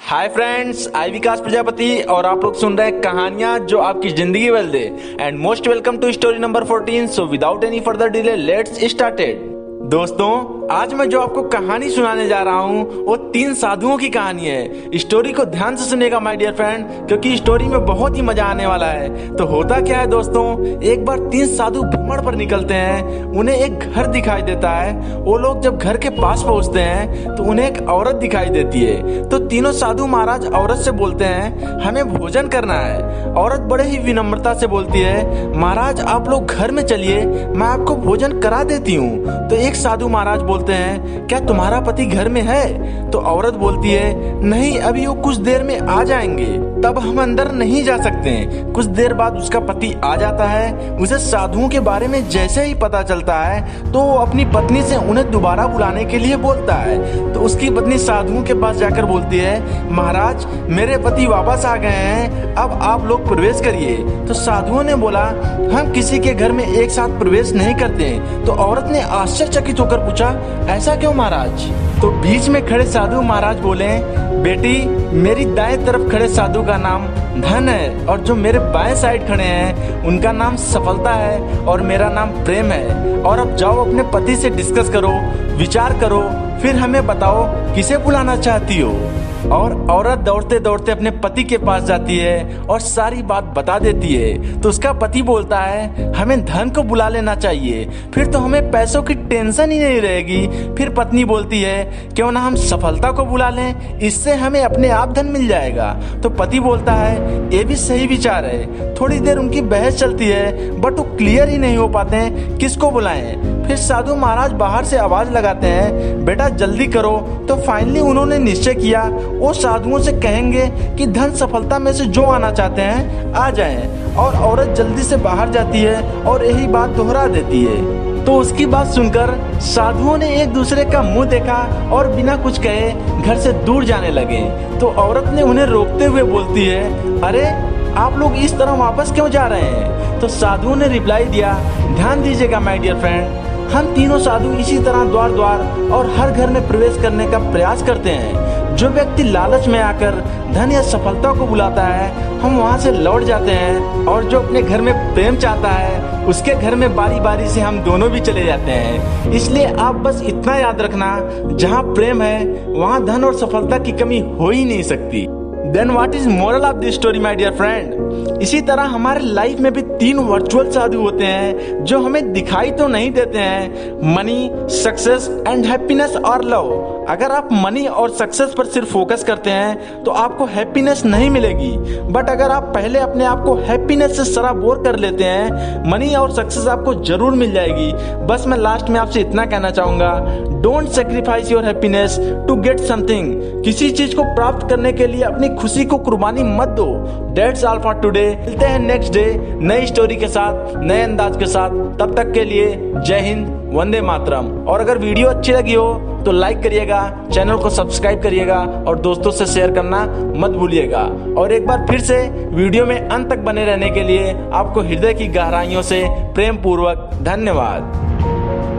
Hi friends, आई विकास प्रजापति और आप लोग सुन रहे हैं कहानियां जो आपकी जिंदगी बदल दे। And most welcome to story number 14। So without any further delay let's started. दोस्तों, आज मैं जो आपको कहानी सुनाने जा रहा हूँ वो 3 साधुओं की कहानी है। स्टोरी को ध्यान से सुनेगा माय डियर फ्रेंड, क्योंकि स्टोरी में बहुत ही मजा आने वाला है। तो होता क्या है दोस्तों, एक बार 3 साधु भ्रमण पर निकलते हैं। उन्हें एक घर दिखाई देता है। वो लोग जब घर के पास पहुंचते हैं तो उन्हें एक औरत दिखाई देती है। तो तीनों साधु महाराज औरत से बोलते हैं, हमें भोजन करना है। औरत बड़े ही विनम्रता से बोलती है, महाराज आप लोग घर में चलिए, मैं आपको भोजन करा देती हूँ। तो एक साधु महाराज बोलते हैं, क्या तुम्हारा पति घर में है? तो औरत बोलती है, नहीं, अभी वो कुछ देर में आ जाएंगे, तब हम अंदर नहीं जा सकते। कुछ देर बाद उसका पति आ जाता है। उसे साधुओं के बारे में जैसे ही पता चलता है तो वो अपनी पत्नी से उन्हें दोबारा बुलाने के लिए बोलता है। तो उसकी पत्नी साधुओं के पास जाकर बोलती है, महाराज मेरे पति वापस आ गए हैं, अब आप लोग प्रवेश करिए। तो साधुओं ने बोला, हम किसी के घर में एक साथ प्रवेश नहीं करते। तो औरत ने आश्चर्यचकित होकर पूछा, ऐसा क्यों महाराज? तो बीच में खड़े साधु महाराज बोले, बेटी मेरी दाएं तरफ खड़े साधु का नाम धन है और जो मेरे बाएं साइड खड़े हैं उनका नाम सफलता है और मेरा नाम प्रेम है। और अब जाओ अपने पति से डिस्कस करो, विचार करो, फिर हमें बताओ किसे बुलाना चाहती हो। और औरत दौड़ते दौड़ते अपने पति के पास जाती है और सारी बात बता देती है। तो उसका पति बोलता है, हमें धन को बुला लेना चाहिए, फिर तो हमें पैसों की टेंशन ही नहीं रहेगी। फिर पत्नी बोलती है, क्यों ना हम सफलता को बुला लें, इससे हमें अपने आप धन मिल जाएगा। तो पति बोलता है, ये भी सही विचार है। थोड़ी देर उनकी बहस चलती है, बट वो क्लियर ही नहीं हो पाते किसको बुलाएं। फिर साधु महाराज बाहर से आवाज लगाते हैं, बेटा जल्दी करो। तो फाइनली उन्होंने निश्चय किया, वो साधुओं से कहेंगे कि धन सफलता में से जो आना चाहते हैं आ जाएं। और औरत जल्दी से बाहर जाती है और यही बात दोहरा देती है। तो उसकी बात सुनकर साधुओं ने एक दूसरे का मुंह देखा और बिना कुछ कहे घर से दूर जाने लगे। तो औरत ने उन्हें रोकते हुए बोलती है, अरे आप लोग इस तरह वापस क्यों जा रहे हैं? तो साधुओं ने रिप्लाई दिया, ध्यान दीजिएगा माय डियर फ्रेंड, हम तीनों साधु इसी तरह द्वार द्वार और हर घर में प्रवेश करने का प्रयास करते हैं। जो व्यक्ति लालच में आकर धन या सफलता को बुलाता है, हम वहाँ से लौट जाते हैं। और जो अपने घर में प्रेम चाहता है, उसके घर में बारी बारी से हम दोनों भी चले जाते हैं। इसलिए आप बस इतना याद रखना, जहाँ प्रेम है वहाँ धन और सफलता की कमी हो ही नहीं सकती। Then what is moral of this story my dear friend? इसी तरह हमारे लाइफ में भी 3 वर्चुअल साधु होते हैं जो हमें दिखाई तो नहीं देते हैं, मनी, सक्सेस एंड हैप्पीनेस और लव। अगर आप मनी और सक्सेस पर सिर्फ फोकस करते हैं तो आपको हैप्पीनेस नहीं मिलेगी। बट अगर आप पहले अपने आप को हैप्पीनेस से सराबोर कर लेते हैं, मनी और सक्सेस आपको जरूर मिल जाएगी। बस मैं लास्ट में आपसे इतना कहना चाहूंगा, don't sacrifice your happiness to get something. किसी चीज को प्राप्त करने के लिए अपनी खुशी को कुर्बानी मत दो। That's all for today। मिलते हैं नेक्स्ट डे नई स्टोरी के साथ, नए अंदाज के साथ। तब तक के लिए जय हिंद, वंदे मातरम। और अगर वीडियो अच्छी लगी हो तो लाइक करिएगा, चैनल को सब्सक्राइब करिएगा और दोस्तों से शेयर करना मत भूलिएगा। और एक बार फिर से वीडियो में अंत तक बने रहने के लिए आपको हृदय की गहराइयों से प्रेम पूर्वक धन्यवाद।